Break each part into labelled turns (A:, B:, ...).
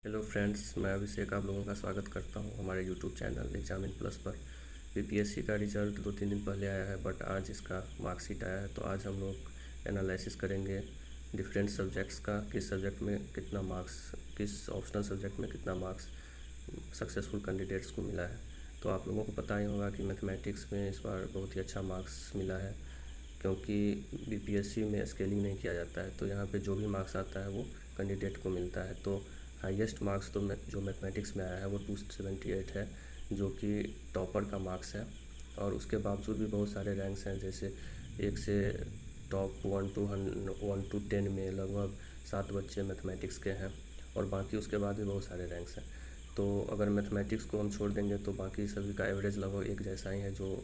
A: Hello friends, मैं अभिषेक आप लोगों का स्वागत करता हूं हमारे यूट्यूब चैनल एग्जामिन प्लस पर। बीपीएससी का रिज़ल्ट 2-3 दिन पहले आया है, बट आज इसका मार्कशीट आया है। तो आज हम लोग एनालिसिस करेंगे डिफरेंट सब्जेक्ट्स का, किस सब्जेक्ट में कितना मार्क्स, किस ऑप्शनल सब्जेक्ट में कितना मार्क्स सक्सेसफुल कैंडिडेट्स को मिला है। तो आप लोगों को पता ही होगा कि मैथमेटिक्स में इस बार बहुत ही अच्छा मार्क्स मिला है, क्योंकि बीपीएससी में स्केलिंग नहीं किया जाता है। तो यहाँ पे जो भी मार्क्स आता है वो कैंडिडेट को मिलता है। तो हाईएस्ट मार्क्स तो जो मैथमेटिक्स में आया है वो 278 है, जो कि टॉपर का मार्क्स है। और उसके बावजूद भी बहुत सारे रैंक्स हैं, जैसे 1 से टॉप 1 to 10 में लगभग 7 बच्चे मैथमेटिक्स के हैं, और बाकी उसके बाद भी बहुत सारे रैंक्स हैं। तो अगर मैथमेटिक्स को हम छोड़ देंगे तो बाकी सभी का एवरेज लगभग एक जैसा ही है, जो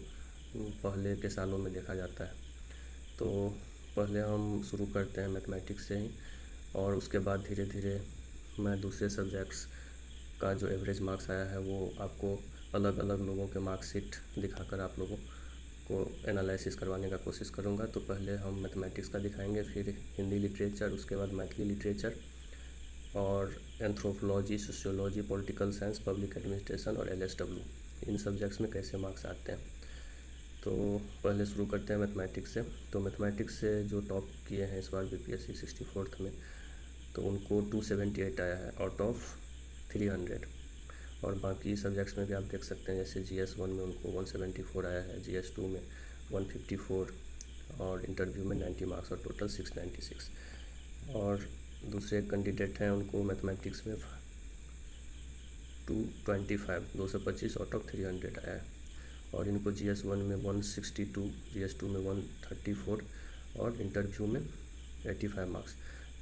A: पहले के सालों में देखा जाता है। तो पहले हम शुरू करते हैं मैथमेटिक्स से ही, और उसके बाद धीरे धीरे मैं दूसरे सब्जेक्ट्स का जो एवरेज मार्क्स आया है वो आपको अलग अलग लोगों के मार्कशीट दिखाकर आप लोगों को एनालिसिस करवाने का कोशिश करूँगा। तो पहले हम मैथमेटिक्स का दिखाएंगे, फिर हिंदी लिटरेचर, उसके बाद मैथिली लिटरेचर, और anthropology, sociology, political science, public administration और एलएसडब्ल्यू, इन सब्जेक्ट्स में कैसे मार्क्स आते हैं। तो पहले शुरू करते हैं मैथमेटिक्स से। तो मैथमेटिक्स से जो टॉप किए हैं इस बार बीपीएससी 64th में, तो उनको 278 आया है आउट ऑफ 300। और बाकी सब्जेक्ट्स में भी आप देख सकते हैं, जैसे GS1 में उनको 174 आया है, GS2 में 154, और इंटरव्यू में 90 मार्क्स, और टोटल 696। और दूसरे कैंडिडेट हैं, उनको मैथमेटिक्स में 225 आउट ऑफ 300 आया है, और इनको GS1 में 162, GS2 में 134, और इंटरव्यू में 85 मार्क्स।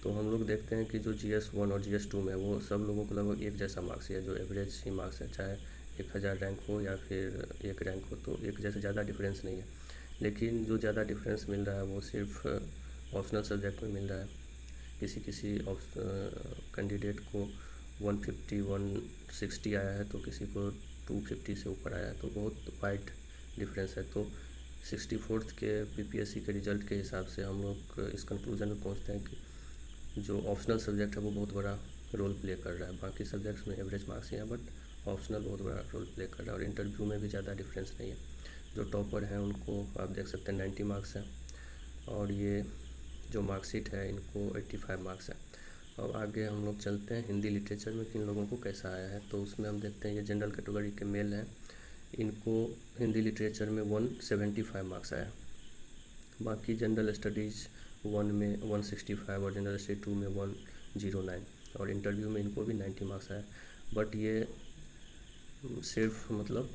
A: तो हम लोग देखते हैं कि जो GS1 और GS2 में वो सब लोगों को लगभग एक जैसा मार्क्स है, जो एवरेज ही मार्क्स है, चाहे 1000 रैंक हो या फिर 1 रैंक हो, तो एक जैसे ज़्यादा डिफरेंस नहीं है। लेकिन जो ज़्यादा डिफरेंस मिल रहा है वो सिर्फ ऑप्शनल सब्जेक्ट में मिल रहा है। किसी किसी कैंडिडेट को 150, 160 आया है, तो किसी को 250 से ऊपर आया है, तो बहुत वाइड डिफरेंस है। तो 64th के बीपीएससी के रिज़ल्ट के हिसाब से हम लोग इस कंक्लूजन में पहुंचते हैं कि जो ऑप्शनल सब्जेक्ट है वो बहुत बड़ा रोल प्ले कर रहा है। बाकी सब्जेक्ट्स में एवरेज मार्क्स ही हैं, बट ऑप्शनल बहुत बड़ा रोल प्ले कर रहा है, और इंटरव्यू में भी ज़्यादा डिफरेंस नहीं है। जो टॉपर हैं उनको आप देख सकते हैं 90 मार्क्स हैं, और ये जो मार्कशीट है इनको 85 मार्क्स है। अब आगे हम लोग चलते हैं हिंदी लिटरेचर में, किन लोगों को कैसा आया है। तो उसमें हम देखते हैं ये जनरल कैटेगरी के मेल हैं, इनको हिंदी लिटरेचर में 175 मार्क्स आया। बाकी जनरल स्टडीज़ 1 में 165, और जनरल स्टडी 2 में 109, और इंटरव्यू में इनको भी 90 मार्क्स आया। बट ये सिर्फ मतलब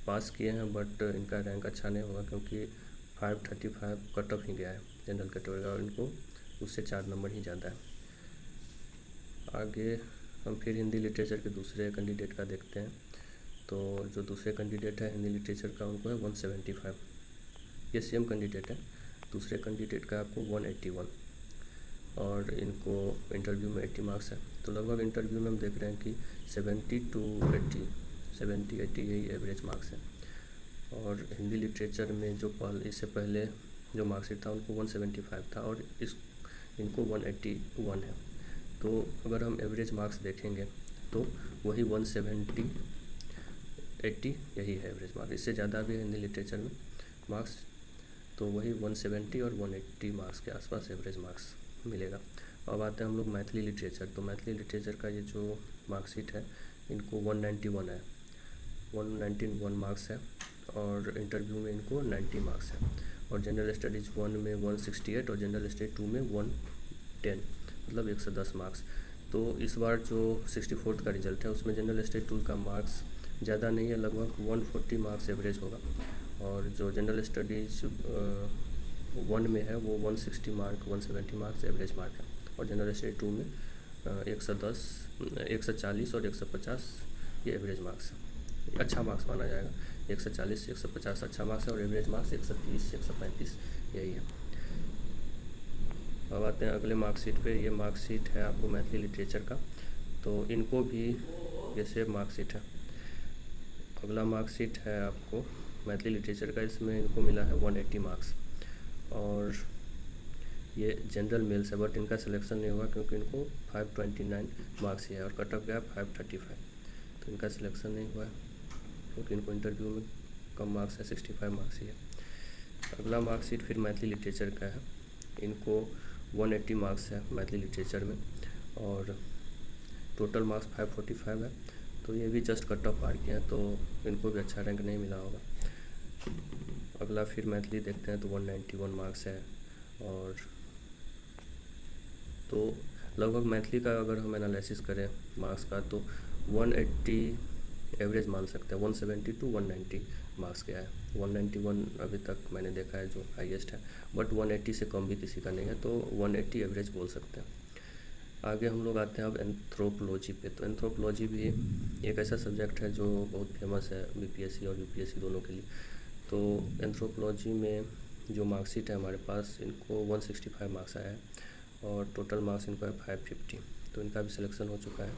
A: पास किए हैं, बट इनका रैंक अच्छा नहीं होगा, क्योंकि 535 कट ऑफ ही गया है जनरल कैटेगरी, और इनको उससे 4 नंबर ही ज़्यादा है। आगे हम फिर हिंदी लिटरेचर के दूसरे कैंडिडेट का देखते हैं। तो जो दूसरे कैंडिडेट है हिंदी लिटरेचर का, उनको है 175। ये सेम कैंडिडेट है, दूसरे कैंडिडेट का आपको 181, और इनको इंटरव्यू में 80 मार्क्स है। तो लगभग इंटरव्यू में हम देख रहे हैं कि 70 to 80, 70-80 यही एवरेज मार्क्स है। और हिंदी लिटरेचर में जो इससे पहले जो मार्क्सिट था उनको 175 था, और इनको 181 है। तो अगर हम एवरेज मार्क्स देखेंगे तो वही 170, 80 यही है एवरेज मार्क्स। इससे ज़्यादा भी है हिंदी लिटरेचर में मार्क्स, तो वही 170 और 180 मार्क्स के आसपास एवरेज मार्क्स मिलेगा। अब आते हैं हम लोग मैथिली लिटरेचर। तो मैथिली लिटरेचर का ये जो मार्कशीट है इनको 191 है, 191 मार्क्स है, और इंटरव्यू में इनको 90 मार्क्स है। और जनरल स्टडीज़ 1 में 168, और जनरल स्टडी 2 में 110, मतलब 110 मार्क्स। तो इस बार जो 64th का रिज़ल्ट है उसमें जनरल स्टडी 2 का मार्क्स ज़्यादा नहीं है, लगभग 140 मार्क्स एवरेज होगा। और जो जनरल स्टडीज़ 1 में है वो 160 मार्क, 170 मार्क्स एवरेज मार्क है। और जनरल स्टडी 2 में 110, 140 और 150 ये एवरेज मार्क्स है, अच्छा मार्क्स माना जाएगा। 140 से 150 अच्छा मार्क्स है, और एवरेज मार्क्स 130 से 135 यही है। अब आते हैं अगले मार्कशीट पे। ये मार्कशीट है आपको मैथिली लिटरेचर का, तो इनको भी ये सेम मार्कशीट है। अगला मार्कशीट है आपको मैथिली लिटरेचर का, इसमें इनको मिला है 180 मार्क्स, और ये जनरल मेल्स है, बट इनका सिलेक्शन नहीं हुआ क्योंकि इनको 529 मार्क्स ही है और कट ऑफ गया 535, तो इनका सिलेक्शन नहीं हुआ है क्योंकि इनको इंटरव्यू में कम मार्क्स है, 65 मार्क्स ही है। अगला मार्कशीट फिर मैथिली लिटरेचर का है, इनको 180 मार्क्स है मैथिली लिटरेचर में और टोटल मार्क्स 545 है, तो ये भी जस्ट कट ऑफ पार किया है, तो इनको भी अच्छा रैंक नहीं मिला होगा। अगला फिर मैथिली देखते हैं तो 191 मार्क्स है और तो लगभग मैथिली का अगर हम एनालिसिस करें मार्क्स का तो 180 एवरेज मान सकते हैं, 170 to 190 मार्क्स गया है। 191 अभी तक मैंने देखा है जो हाईएस्ट है, बट 180 से कम भी किसी का नहीं है, तो 180 एवरेज बोल सकते हैं। आगे हम लोग आते हैं अब एंथ्रोपोलॉजी पे। तो एंथ्रोपोलॉजी भी एक ऐसा सब्जेक्ट है जो बहुत फेमस है बीपीएससी और यूपीएससी दोनों के लिए। तो एंथ्रोपोलॉजी में जो मार्कशीट है हमारे पास, इनको 165 मार्क्स आया है और टोटल मार्क्स इनको है 550, तो इनका भी सिलेक्शन हो चुका है,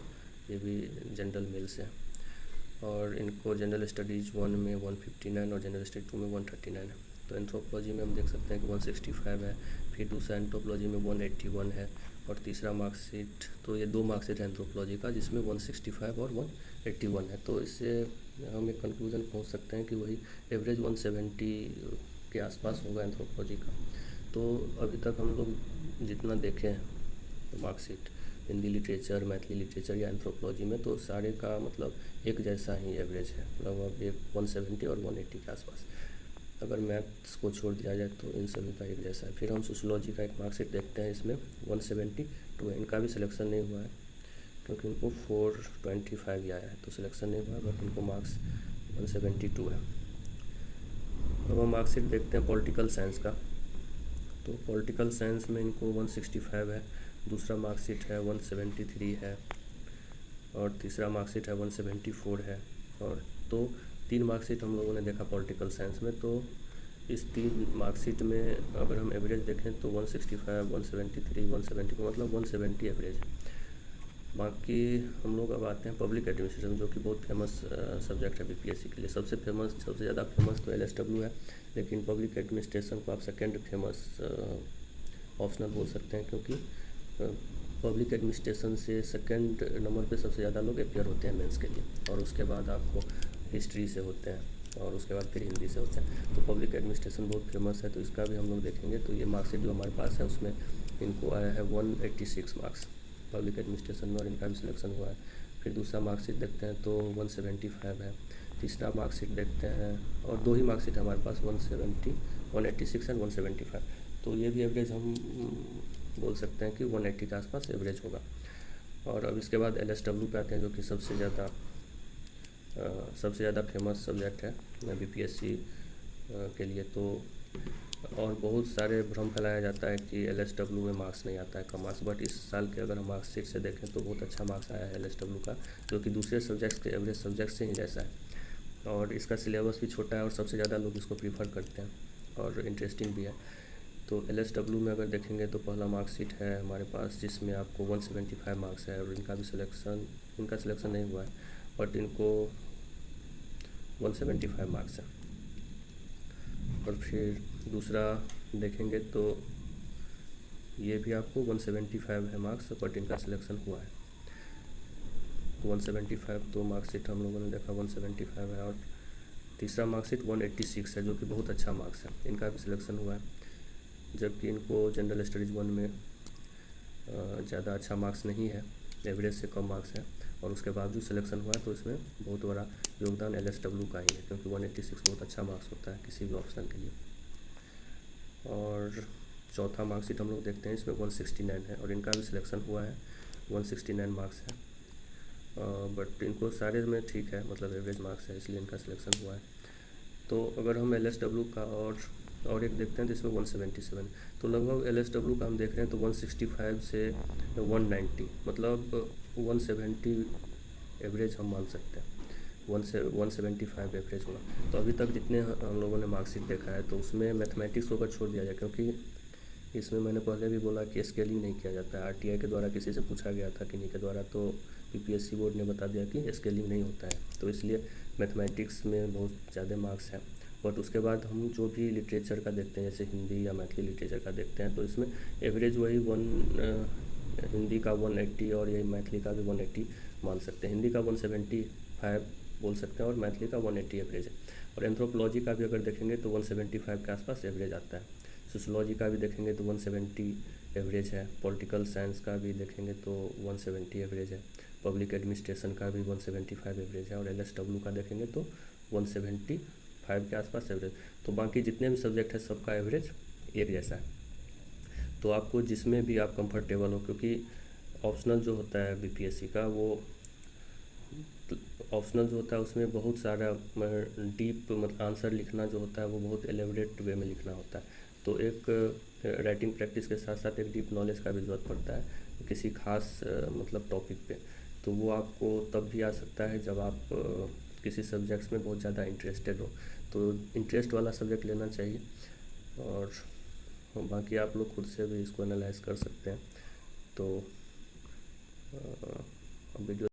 A: ये भी जनरल मेल से है। और इनको जनरल स्टडीज़ 1 में 159 और जनरल स्टडी 2 में 139 है। तो एंथ्रोपोलॉजी में हम देख सकते हैं कि 165 है, फिर दूसरा एंथ्रोपोलॉजी में 181 है और तीसरा मार्कशीट, तो ये 2 मार्कशीट है एंथ्रोपोलॉजी का जिसमें 165 और 181 है। तो इससे हम एक कंक्लूजन पहुंच सकते हैं कि वही एवरेज 170 के आसपास होगा एंथ्रोपोलॉजी का। तो अभी तक हम लोग जितना देखे हैं marksheet Hindi literature, Maithili literature या एंथ्रोपोलॉजी में, तो सारे का मतलब एक जैसा ही एवरेज है, लगभग एक 170 और 180 के आसपास। अगर मैथ्स को छोड़ दिया जाए तो इन सभी का एक जैसा है। फिर हम सोशियोलॉजी का एक मार्कशीट देखते हैं, इसमें 172 है, इनका भी सिलेक्शन नहीं हुआ है क्योंकि इनको 425 ही आया है, तो सिलेक्शन नहीं हुआ, बट इनको मार्क्स 172 है। अब हम मार्कशीट देखते हैं पॉलिटिकल साइंस का। तो पॉलिटिकल साइंस में इनको 165 है, दूसरा मार्कशीट है 173 है और तीसरा मार्कशीट है 174 है। और तो 3 मार्कशीट हम लोगों ने देखा पॉलिटिकल साइंस में। तो इस 3 मार्कशीट में अगर हम एवरेज देखें तो 165, 173, 174 मतलब 170 एवरेज है। बाकी हम लोग अब आते हैं पब्लिक एडमिनिस्ट्रेशन, जो कि बहुत फेमस सब्जेक्ट है बीपीएससी के लिए। सबसे ज़्यादा फेमस तो एलएसडब्ल्यू है, लेकिन पब्लिक एडमिनिस्ट्रेशन को आप सेकेंड फेमस ऑप्शनल बोल सकते हैं क्योंकि पब्लिक एडमिनिस्ट्रेशन से सेकंड नंबर पे सबसे ज़्यादा लोग अपेयर होते हैं मेंस के लिए, और उसके बाद आपको हिस्ट्री से होते हैं और उसके बाद फिर हिंदी से होते हैं। तो पब्लिक एडमिनिस्ट्रेशन बहुत फेमस है, तो इसका भी हम लोग देखेंगे। तो ये मार्क्सिट जो हमारे पास है उसमें इनको आया है 186 मार्क्स पब्लिक एडमिनिस्ट्रेशन में और इनका भी सिलेक्शन हुआ है। फिर दूसरा मार्कशीट देखते हैं तो 175 है, तीसरा मार्कशीट देखते हैं और 2 ही मार्कशीट है हमारे पास 170, 186 एंड 175। तो ये भी एवरेज हम बोल सकते हैं कि 180 के आसपास एवरेज होगा। और अब इसके बाद एलएसडब्ल्यू पे आते हैं, जो कि सबसे ज़्यादा फेमस सब्जेक्ट है बीपीएससी के लिए। तो और बहुत सारे भ्रम फैलाया जाता है कि एलएसडब्ल्यू में मार्क्स नहीं आता है, कम मार्क्स, बट इस साल के अगर हम मार्कशीट से देखें तो बहुत अच्छा मार्क्स आया है एलएसडब्ल्यू का, जो कि दूसरे सब्जेक्ट्स के एवरेज सब्जेक्ट से ही जैसा है। और इसका सिलेबस भी छोटा है और सबसे ज़्यादा लोग इसको प्रीफर करते हैं और इंटरेस्टिंग भी है। तो एलएसडब्ल्यू में अगर देखेंगे तो पहला मार्कशीट है हमारे पास जिसमें आपको 175 मार्क्स है और इनका सिलेक्शन नहीं हुआ है, बट इनको 175 मार्क्स है। और फिर दूसरा देखेंगे तो ये भी आपको 175 है मार्क्स, बट इनका सिलेक्शन हुआ है 175। तो मार्कशीट हम लोगों ने देखा 175 है। और तीसरा मार्कशीट 186 है, जो कि बहुत अच्छा मार्क्स है, इनका भी सिलेक्शन हुआ है। जबकि इनको जनरल स्टडीज़ 1 में ज़्यादा अच्छा मार्क्स नहीं है, एवरेज से कम मार्क्स है, और उसके बावजूद सिलेक्शन हुआ है। तो इसमें बहुत बड़ा योगदान एलएसडब्ल्यू का ही है, क्योंकि 186 बहुत अच्छा मार्क्स होता है किसी भी ऑप्शन के लिए। और चौथा मार्कशीट हम लोग देखते हैं, इसमें 169 है और इनका भी सिलेक्शन हुआ है, 169 मार्क्स है। बट इनको सारे में ठीक है, मतलब एवरेज मार्क्स है, इसलिए इनका सिलेक्शन हुआ है। तो अगर हम एलएसडब्ल्यू का और एक देखते हैं तो इसमें 177, तो लगभग एलएसडब्ल्यू का हम देख रहे हैं तो 165 से 190 मतलब 170 एवरेज हम मान सकते हैं, 175 एवरेज होगा। तो अभी तक जितने हम लोगों ने मार्कशीट देखा है तो उसमें मैथमेटिक्स को अगर छोड़ दिया जाए, क्योंकि इसमें मैंने पहले भी बोला कि स्केलिंग नहीं किया जाता है। आरटीआई के द्वारा किसी से पूछा गया था किन्हीं के द्वारा, तो यूपीएससी बोर्ड ने बता दिया कि स्केलिंग नहीं होता है, तो इसलिए मैथमेटिक्स में बहुत ज़्यादा मार्क्स हैं। बट उसके बाद हम जो भी लिटरेचर का देखते हैं, जैसे हिंदी या मैथिली लिटरेचर का देखते हैं, तो इसमें एवरेज वही हिंदी का 180 और यही मैथिली का भी 180 मान सकते हैं। हिंदी का 175 बोल सकते हैं और मैथिली का 180 एवरेज है। और एंथ्रोपोलॉजी का भी अगर देखेंगे तो 175 के आसपास एवरेज आता है। सोशोलॉजी का भी देखेंगे तो 170 एवरेज है। पॉलिटिकल साइंस का भी देखेंगे तो 170 एवरेज है। पब्लिक एडमिनिस्ट्रेशन का भी 175 एवरेज है। और LSW का देखेंगे तो 175 के आसपास एवरेज। तो बाकी जितने भी सब्जेक्ट है सबका एवरेज एक जैसा है। तो आपको जिसमें भी आप कंफर्टेबल हो, क्योंकि ऑप्शनल जो होता है BPSC का, वो ऑप्शनल जो होता है उसमें बहुत सारा डीप मतलब आंसर लिखना जो होता है वो बहुत एलेबरेट वे में लिखना होता है। तो एक राइटिंग प्रैक्टिस के साथ साथ एक डीप नॉलेज का भी ज़रूरत पड़ता है किसी खास मतलब टॉपिक पे। तो वो आपको तब भी आ सकता है जब आप किसी सब्जेक्ट्स में बहुत ज़्यादा इंटरेस्टेड हो। तो इंटरेस्ट वाला सब्जेक्ट लेना चाहिए। और बाकी आप लोग खुद से भी इसको एनालाइज कर सकते हैं। तो वीडियो